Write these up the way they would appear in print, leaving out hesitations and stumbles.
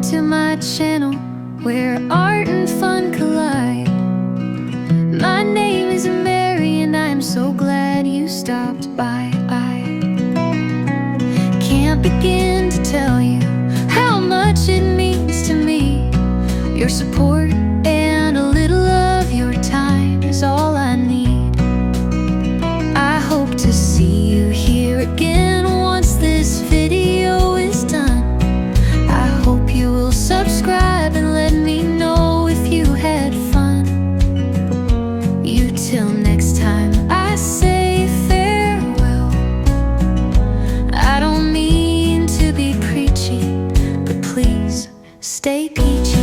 Welcome to my channel, where art and fun collide. My name is Mary and I'm so glad you stopped by. I can't begin to tell you how much it means to me. Your support and a little of your time is all I need. I hope to see you here again once this video is done. I hope you will subscribe and let me know if you had fun. Till next time I say farewell. I don't mean to be preachy, but please stay peachy.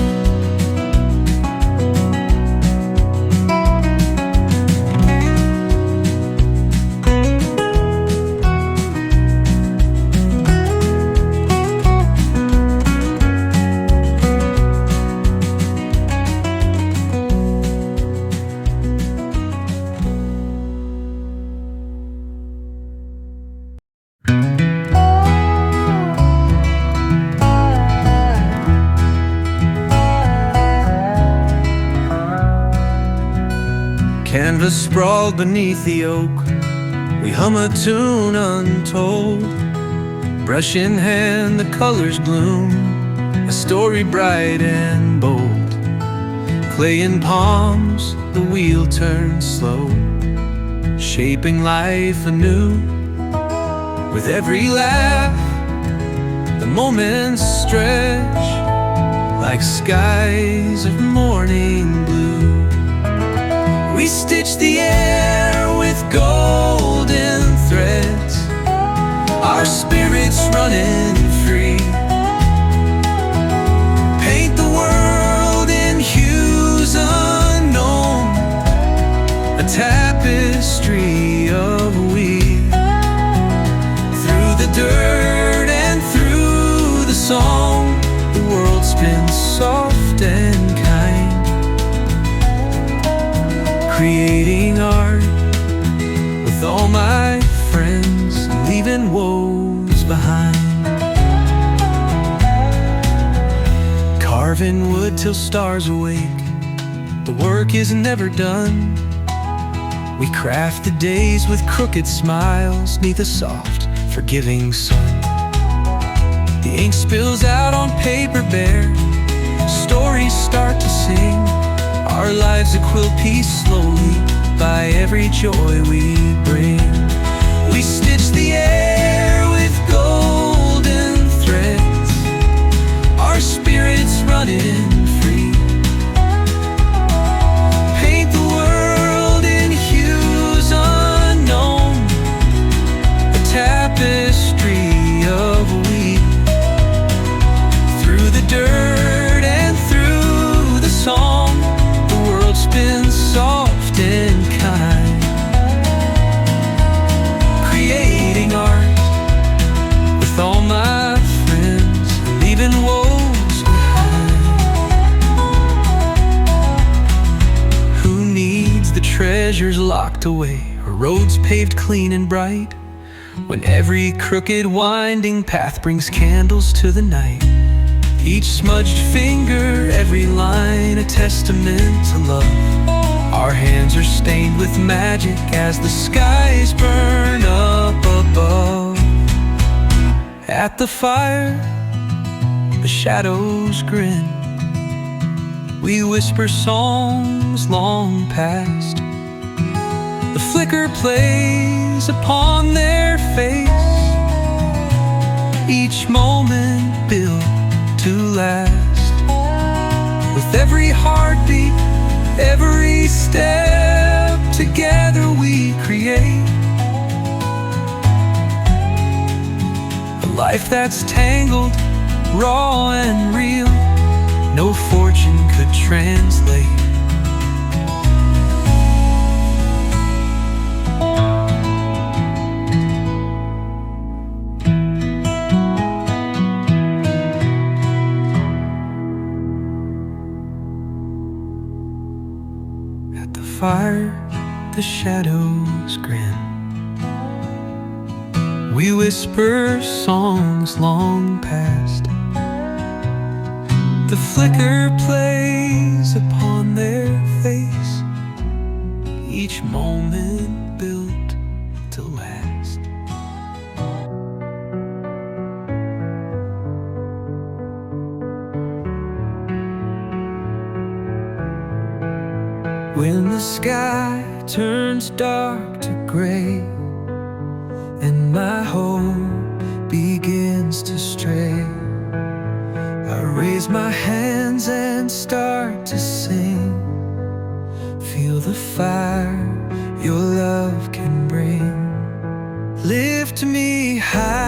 Canvas sprawled beneath the oak, we hum a tune untold. Brush in hand, the colors bloom, a story bright and bold. Clay in palms, the wheel turns slow, shaping life anew. With every laugh, the moments stretch like skies of morning blue. We stitch the air with golden threads, our spirits running free. Paint the world in hues unknown, a tapestry of weave. Through the dirt and through the song, the world spins soft and kind. Creating art with all my friends, leaving woes behind. Carving wood till stars awake, the work is never done. We craft the days with crooked smiles neath a soft, forgiving sun. The ink spills out on paper bare, stories start to sing. Our lives a quilt piece slowly by every joy we bring. We stitch the air with golden threads, our spirits running free. Paint the world in hues unknown, a tapestry of weave. Through the dirt and through the song, spin soft and kind. Creating art with all my friends, leaving woes behind. Who needs the treasures locked away, or roads paved clean and bright, when every crooked winding path brings candles to the night? Each smudged finger, every line, a testament to love. Our hands are stained with magic as the skies burn up above. At the fire, the shadows grin. We whisper songs long past. The flicker plays upon their face, each moment built to last. With every heartbeat, every step, together we create a life that's tangled, raw and real, no fortune could translate. Fire, the shadows grin. We whisper songs long past. The flicker plays upon their face, each moment built to last. When the sky turns dark to gray and my hope begins to stray, I raise my hands and start to sing. Feel the fire your love can bring. Lift me high